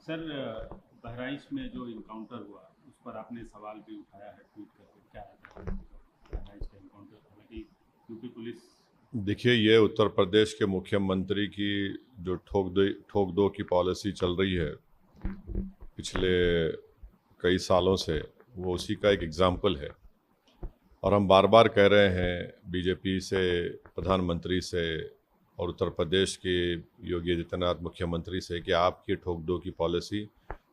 Sir, Bahraich में जो encounter हुआ उस पर आपने सवाल भी उठाया है ट्वीट करके। क्या है बहराइच का इनकाउंटर? हालांकि यूपी पुलिस। देखिए, ये उत्तर प्रदेश के मुख्यमंत्री की जो ठोक दो की पॉलिसी चल रही है पिछले कई सालों से, वो उसी का एक एग्जाम्पल है। और हम बार बार कह रहे हैं बीजेपी से, प्रधानमंत्री से और उत्तर प्रदेश के योगी आदित्यनाथ मुख्यमंत्री से कि आपकी ठोक दो की पॉलिसी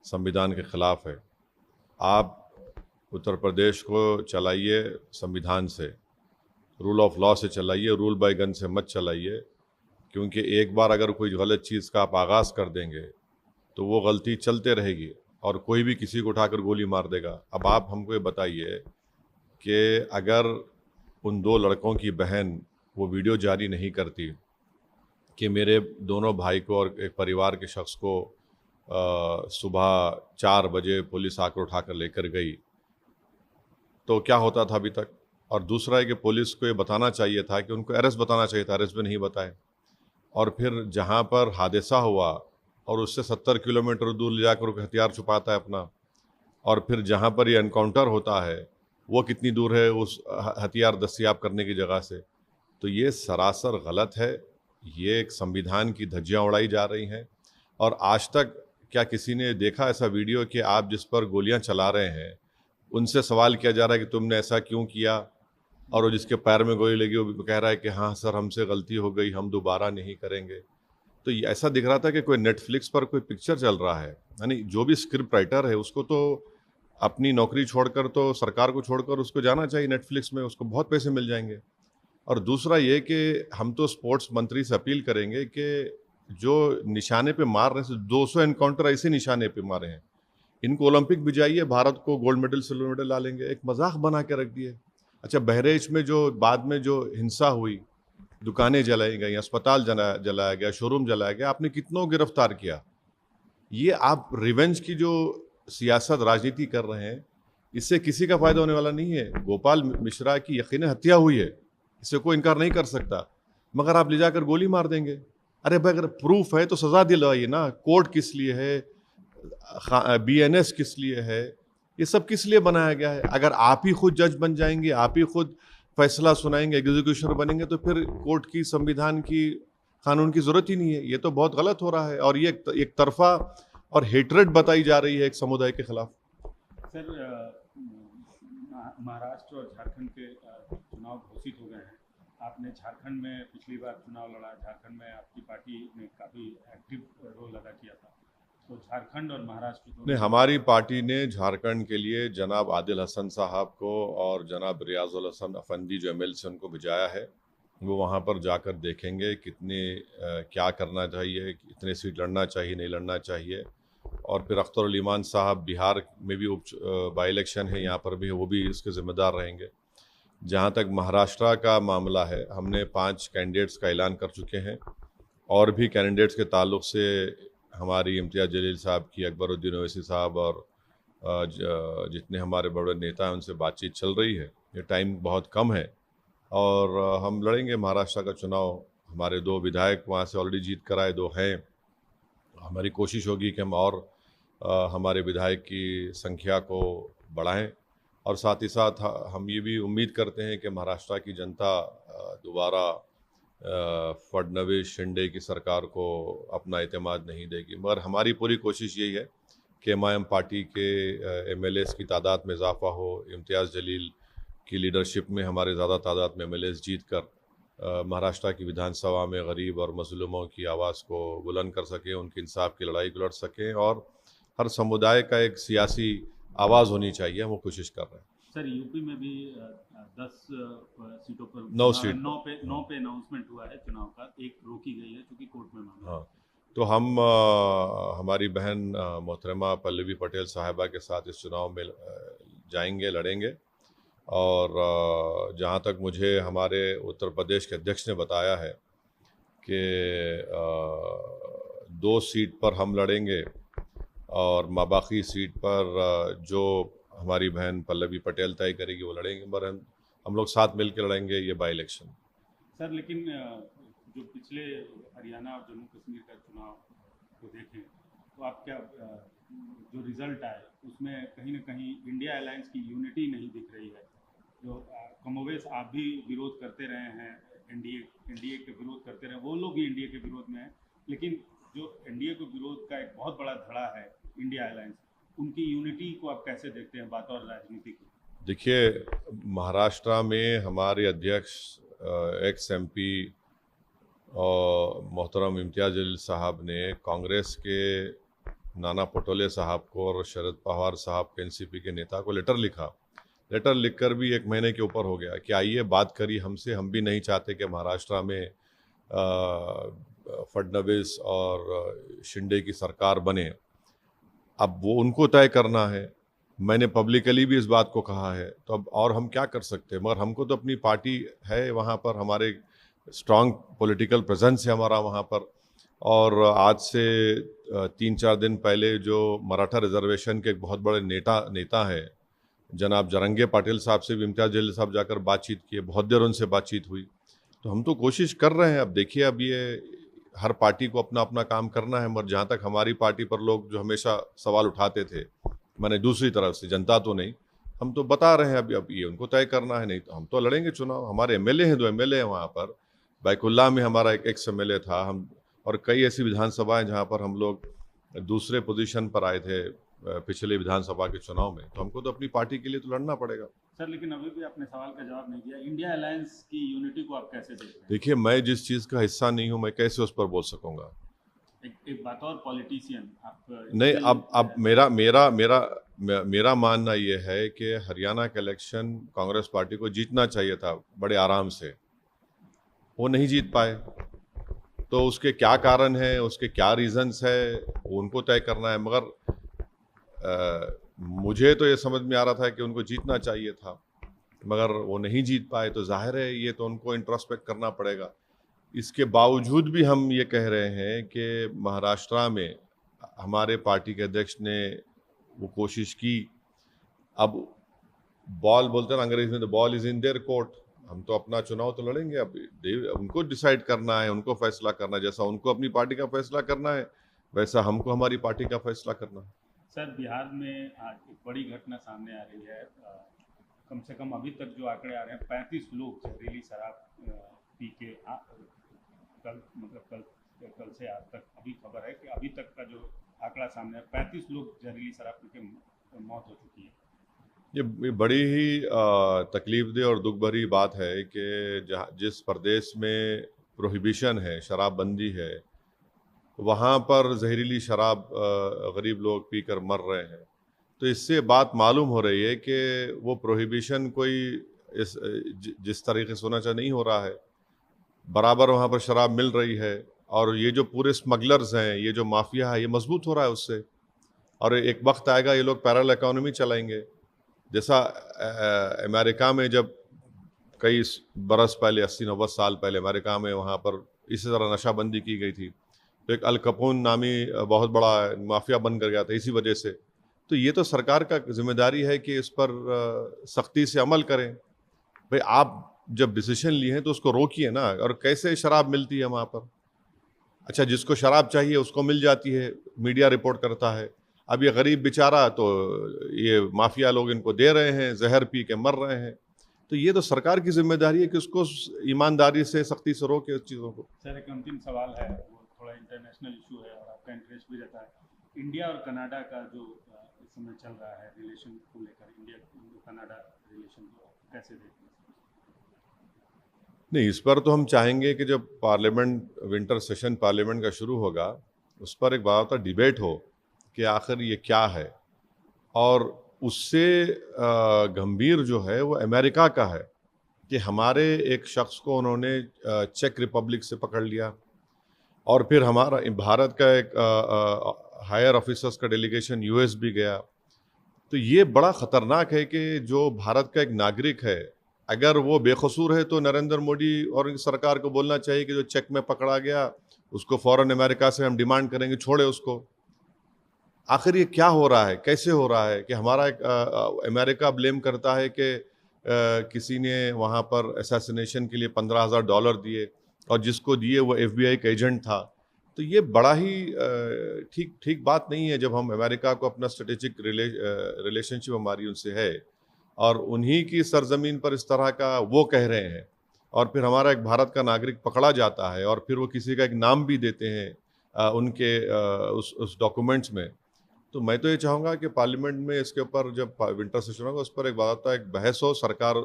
संविधान के ख़िलाफ़ है। आप उत्तर प्रदेश को चलाइए संविधान से, रूल ऑफ लॉ से चलाइए, रूल बाय गन से मत चलाइए। क्योंकि एक बार अगर कोई गलत चीज़ का आप आगाज़ कर देंगे तो वो गलती चलते रहेगी और कोई भी किसी को उठाकर गोली मार देगा। अब आप हमको ये बताइए कि अगर उन दो लड़कों की बहन वो वीडियो जारी नहीं करती कि मेरे दोनों भाई को और एक परिवार के शख्स को सुबह 4 बजे पुलिस आकर उठाकर लेकर गई, तो क्या होता था अभी तक? और दूसरा है कि पुलिस को ये बताना चाहिए था कि उनको अरेस्ट बताना चाहिए था, अरेस्ट भी नहीं बताए। और फिर जहाँ पर हादसा हुआ और उससे 70 किलोमीटर दूर ले जाकर हथियार छुपाता है अपना, और फिर जहाँ पर ये एनकाउंटर होता है वो कितनी दूर है उस हथियार दस्तियाब करने की जगह से। तो ये सरासर गलत है। ये एक संविधान की धज्जियाँ उड़ाई जा रही हैं। और आज तक क्या किसी ने देखा ऐसा वीडियो कि आप जिस पर गोलियां चला रहे हैं उनसे सवाल किया जा रहा है कि तुमने ऐसा क्यों किया? और वो जिसके पैर में गोली लगी वो कह रहा है कि हाँ सर, हमसे गलती हो गई, हम दोबारा नहीं करेंगे। तो ये ऐसा दिख रहा था कि कोई नेटफ्लिक्स पर कोई पिक्चर चल रहा है। यानी जो भी स्क्रिप्ट राइटर है उसको तो अपनी नौकरी छोड़कर, तो सरकार को छोड़कर उसको जाना चाहिए नेटफ्लिक्स में, उसको बहुत पैसे मिल जाएंगे। और दूसरा ये कि हम तो स्पोर्ट्स मंत्री से अपील करेंगे कि जो निशाने पे मार रहे हैं, 200 एनकाउंटर ऐसे निशाने पे मारे हैं, इनको ओलंपिक भिजाइए, भारत को गोल्ड मेडल सिल्वर मेडल ला लेंगे। एक मजाक बना के रख दिए। अच्छा, बहरेच में जो बाद में जो हिंसा हुई, दुकानें जलाई गई, अस्पताल जलाया गया, शोरूम जलाया गया, आपने कितनों गिरफ्तार किया? ये आप रिवेंज की जो सियासत राजनीति कर रहे हैं, इससे किसी का फायदा होने वाला नहीं है। गोपाल मिश्रा की यकीनन हत्या हुई है, इसे कोई इनकार नहीं कर सकता, मगर आप ले जाकर गोली मार देंगे। अरे भाई, अगर प्रूफ है तो सजा दिलवाइए ना। कोर्ट किस लिए है? बीएनएस किस लिए है? ये सब किस लिए बनाया गया है? अगर आप ही खुद जज बन जाएंगे, आप ही खुद फैसला सुनाएंगे, एग्जीक्यूशन बनेंगे, तो फिर कोर्ट की, संविधान की, कानून की जरूरत ही नहीं है। ये तो बहुत गलत हो रहा है और ये एक तरफा और हेट्रेड बताई जा रही है एक समुदाय के खिलाफ। सर, महाराष्ट्र और झारखंड के चुनाव घोषित हो गए हैं। आपने झारखंड में पिछली बार चुनाव लड़ा, झारखंड में आपकी पार्टी ने काफ़ी एक्टिव रोल अदा किया था। तो झारखंड और महाराष्ट्र नहीं, दोनों में हमारी पार्टी ने झारखंड के लिए जनाब आदिल हसन साहब को और जनाब रियाजुल हसन अफंदी जो एमएलसी उनको भिजाया है। वो वहाँ पर जाकर देखेंगे कितने क्या करना चाहिए, कितने सीट लड़ना चाहिए, नहीं लड़ना चाहिए। और फिर अख्तर उल ईमान साहब, बिहार में भी बाई इलेक्शन है, यहाँ पर भी वो भी इसके ज़िम्मेदार रहेंगे। जहाँ तक महाराष्ट्र का मामला है, हमने 5 कैंडिडेट्स का ऐलान कर चुके हैं। और भी कैंडिडेट्स के ताल्लुक से हमारी इम्तियाज़ जलील साहब की, अकबरुद्दीन ओवैसी साहब और जितने हमारे बड़े नेता हैं उनसे बातचीत चल रही है। ये टाइम बहुत कम है और हम लड़ेंगे महाराष्ट्र का चुनाव। हमारे 2 विधायक वहाँ से ऑलरेडी जीत कर आए, 2 हैं। हमारी कोशिश होगी कि हम और हमारे विधायक की संख्या को बढ़ाएं। और साथ ही साथ हम ये भी उम्मीद करते हैं कि महाराष्ट्र की जनता दोबारा फडणवीस शिंदे की सरकार को अपना एतमाद नहीं देगी। मगर हमारी पूरी कोशिश यही है कि एमआईएम पार्टी के एमएलएस की तादाद में इजाफा हो, इम्तियाज़ जलील की लीडरशिप में हमारे ज़्यादा तादाद में एमएलएस जीत कर महाराष्ट्र की विधानसभा में गरीब और मजलूमों की आवाज़ को बुलंद कर सकें, उनकी इंसाफ की लड़ाई को लड़ सकें। और हर समुदाय का एक सियासी आवाज़ होनी चाहिए, हम वो कोशिश कर रहे हैं। सर, यूपी में भी 10 सीटों पर 9 चुनाव है। सीट पर। नौ पे अनाउंसमेंट हुआ है चुनाव का। एक रोकी गई है क्योंकि कोर्ट में मामला है। हाँ, तो हम हमारी बहन मोहतरमा पल्लवी पटेल साहिबा के साथ इस चुनाव में जाएंगे, लड़ेंगे। और जहाँ तक मुझे हमारे उत्तर प्रदेश के अध्यक्ष ने बताया है कि 2 सीट पर हम लड़ेंगे और बाकी सीट पर जो हमारी बहन पल्लवी पटेल तय करेगी वो लड़ेंगे। पर हम लोग साथ मिल के लड़ेंगे ये बाई इलेक्शन। सर, लेकिन जो पिछले हरियाणा और जम्मू कश्मीर का चुनाव को देखें तो आप क्या जो रिजल्ट आए उसमें कहीं ना कहीं इंडिया अलायंस की यूनिटी नहीं दिख रही है, जो कमोवेश आप भी विरोध करते रहे हैं, एनडीए के विरोध करते रहे, वो लोग भी एनडीए के विरोध में हैं, लेकिन जो एनडीए के विरोध का एक बहुत बड़ा धड़ा है इंडिया अलायंस, उनकी यूनिटी को आप कैसे देखते हैं बात और राजनीति की? देखिए, महाराष्ट्र में हमारे अध्यक्ष एक्स एमपी और मोहतरम इम्तियाज जलील साहब ने कांग्रेस के नाना पटोले साहब को और शरद पवार साहब के एनसीपी के नेता को लेटर लिखा। लेटर लिखकर भी 1 महीने के ऊपर हो गया कि आइए बात करिए हमसे, हम भी नहीं चाहते कि महाराष्ट्र में फडणवीस और शिंदे की सरकार बने। अब वो उनको तय करना है, मैंने पब्लिकली भी इस बात को कहा है, तो अब और हम क्या कर सकते हैं? मगर हमको तो अपनी पार्टी है वहाँ पर, हमारे स्ट्रांग पॉलिटिकल प्रेजेंस है हमारा वहाँ पर। और आज से 3-4 दिन पहले जो मराठा रिजर्वेशन के एक बहुत बड़े नेता है जनाब जरंगे पाटिल साहब से भी इम्तियाज जलील साहब जाकर बातचीत किए, बहुत देर उनसे बातचीत हुई। तो हम तो कोशिश कर रहे हैं। अब देखिए, अब ये हर पार्टी को अपना अपना काम करना है, मगर जहाँ तक हमारी पार्टी पर लोग जो हमेशा सवाल उठाते थे, मैंने दूसरी तरफ से, जनता तो नहीं, हम तो बता रहे हैं अब ये उनको तय करना है, नहीं तो हम तो लड़ेंगे चुनाव। हमारे एमएलए हैं, 2 एमएलए हैं वहाँ पर। बैकुल्ला में हमारा एक एक्स एमएलए था, हम और कई ऐसी विधानसभाएं जहाँ पर हम लोग दूसरे पोजीशन पर आए थे पिछले विधानसभा के चुनाव में, तो हमको तो अपनी पार्टी के लिए तो लड़ना पड़ेगा। सर, लेकिन अभी भी आपने सवाल का जवाब नहीं दिया, इंडिया अलायंस की यूनिटी को आप कैसे देखते हैं? देखिए, मैं जिस चीज़ का हिस्सा नहीं हूँ, मैं कैसे उस पर बोल सकूँगा? एक बात और, पॉलिटिशियन आप नहीं, अब मेरा मानना ये है कि हरियाणा का इलेक्शन कांग्रेस पार्टी को जीतना चाहिए था बड़े आराम से, वो नहीं जीत पाए। तो उसके क्या कारण है, उसके क्या रीजंस है, वो उनको तय करना है। मगर मुझे तो ये समझ में आ रहा था कि उनको जीतना चाहिए था, मगर वो नहीं जीत पाए, तो जाहिर है ये तो उनको इंट्रोस्पेक्ट करना पड़ेगा। इसके बावजूद भी हम ये कह रहे हैं कि महाराष्ट्र में हमारे पार्टी के अध्यक्ष ने वो कोशिश की। अब बॉल बोलते हैं ना अंग्रेजी में, the ball is in their court. हम तो अपना चुनाव तो लड़ेंगे, अब उनको डिसाइड करना है, उनको फैसला करना है। जैसा उनको अपनी पार्टी का फैसला करना है, वैसा हमको हमारी पार्टी का फैसला करना है। सर, बिहार में आज एक बड़ी घटना सामने आ रही है। कम से कम अभी तक जो आंकड़े आ रहे हैं, 35 लोग जहरीली शराब पी के कल से आज तक अभी खबर है कि अभी तक का जो आंकड़ा सामने है, 35 लोग जहरीली शराब पी के मौत हो चुकी है। ये बड़ी ही तकलीफदेह और दुख भरी बात है कि जिस प्रदेश में प्रोहिबिशन है, शराबबंदी है, वहाँ पर जहरीली शराब गरीब लोग पीकर मर रहे हैं। तो इससे बात मालूम हो रही है कि वो प्रोहिबिशन कोई जिस तरीके से होना चाहिए नहीं हो रहा है। बराबर वहाँ पर शराब मिल रही है, और ये जो पूरे स्मगलर्स हैं, ये जो माफिया है, ये मजबूत हो रहा है उससे। और एक वक्त आएगा ये लोग पैरेलल इकोनॉमी चलाएंगे। जैसा अमेरिका में जब कई बरस पहले, 80-90 साल पहले अमेरिका में वहाँ पर इसी तरह नशाबंदी की गई थी, तो एक अल कैपोन नामी बहुत बड़ा माफिया बन कर गया था इसी वजह से। तो ये तो सरकार का जिम्मेदारी है कि इस पर सख्ती से अमल करें। भाई, आप जब डिसीजन लिए हैं तो उसको रोकिए ना। और कैसे शराब मिलती है वहाँ पर? अच्छा, जिसको शराब चाहिए उसको मिल जाती है, मीडिया रिपोर्ट करता है। अब ये गरीब बेचारा, तो ये माफिया लोग इनको दे रहे हैं, जहर पी के मर रहे हैं। तो ये तो सरकार की जिम्मेदारी है कि उसको ईमानदारी से, सख्ती से रोके उस चीज़ों को। सर, एक अंतिम सवाल है, वो थोड़ा इंटरनेशनल इशू है और आपका इंटरेस्ट भी रहता है। इंडिया और कनाडा का जो इस समय चल रहा है रिलेशन को लेकर, इंडिया कनाडा रिलेशन को कैसे देखते हैं? नहीं, इस पर तो हम चाहेंगे कि जब पार्लियामेंट, विंटर सेशन पार्लियामेंट का शुरू होगा, उस पर एक बड़ा डिबेट हो कि आखिर ये क्या है। और उससे गंभीर जो है वो अमेरिका का है कि हमारे एक शख्स को उन्होंने चेक रिपब्लिक से पकड़ लिया, और फिर हमारा भारत का एक हायर ऑफिसर्स का डेलीगेशन यूएस भी गया। तो ये बड़ा ख़तरनाक है कि जो भारत का एक नागरिक है, अगर वो बेकसूर है, तो नरेंद्र मोदी और सरकार को बोलना चाहिए कि जो चेक में पकड़ा गया उसको फ़ौरन अमेरिका से हम डिमांड करेंगे, छोड़े उसको। आखिर ये क्या हो रहा है, कैसे हो रहा है कि हमारा एक अमेरिका ब्लेम करता है कि किसी ने वहाँ पर असैसिनेशन के लिए $15,000 दिए, और जिसको दिए वो FBI का एजेंट था। तो ये बड़ा ही ठीक ठीक बात नहीं है जब हम अमेरिका को अपना स्ट्रेटेजिक रिलेशनशिप हमारी उनसे है और उन्हीं की सरजमीन पर इस तरह का वो कह रहे हैं और फिर हमारा एक भारत का नागरिक पकड़ा जाता है और फिर वो किसी का एक नाम भी देते हैं उनके उस डॉक्यूमेंट्स में। तो मैं तो ये चाहूँगा कि पार्लियामेंट में इसके ऊपर जब विंटर सेशन होगा उस पर एक बाकायदा एक बहस हो, सरकार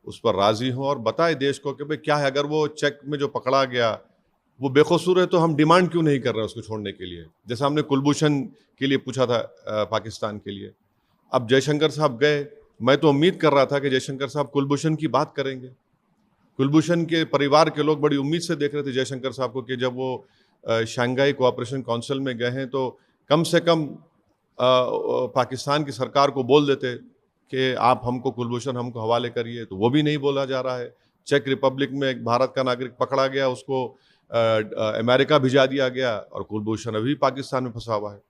उस पर राज़ी हो और बताए देश को कि भाई क्या है, अगर वो चेक में जो पकड़ा गया वो बेकसूर है तो हम डिमांड क्यों नहीं कर रहे उसको छोड़ने के लिए, जैसा हमने कुलभूषण के लिए पूछा था पाकिस्तान के लिए। अब जयशंकर साहब गए, मैं तो उम्मीद कर रहा था कि जयशंकर साहब कुलभूषण की बात करेंगे। कुलभूषण के परिवार के लोग बड़ी उम्मीद से देख रहे थे जयशंकर साहब को कि जब वो शंघाई कोऑपरेशन काउंसिल में गए हैं तो कम से कम पाकिस्तान की सरकार को बोल देते कि आप हमको कुलभूषण हमको हवाले करिए, तो वो भी नहीं बोला जा रहा है। चेक रिपब्लिक में एक भारत का नागरिक पकड़ा गया, उसको अमेरिका भिजा दिया गया और कुलभूषण अभी पाकिस्तान में फंसा हुआ है।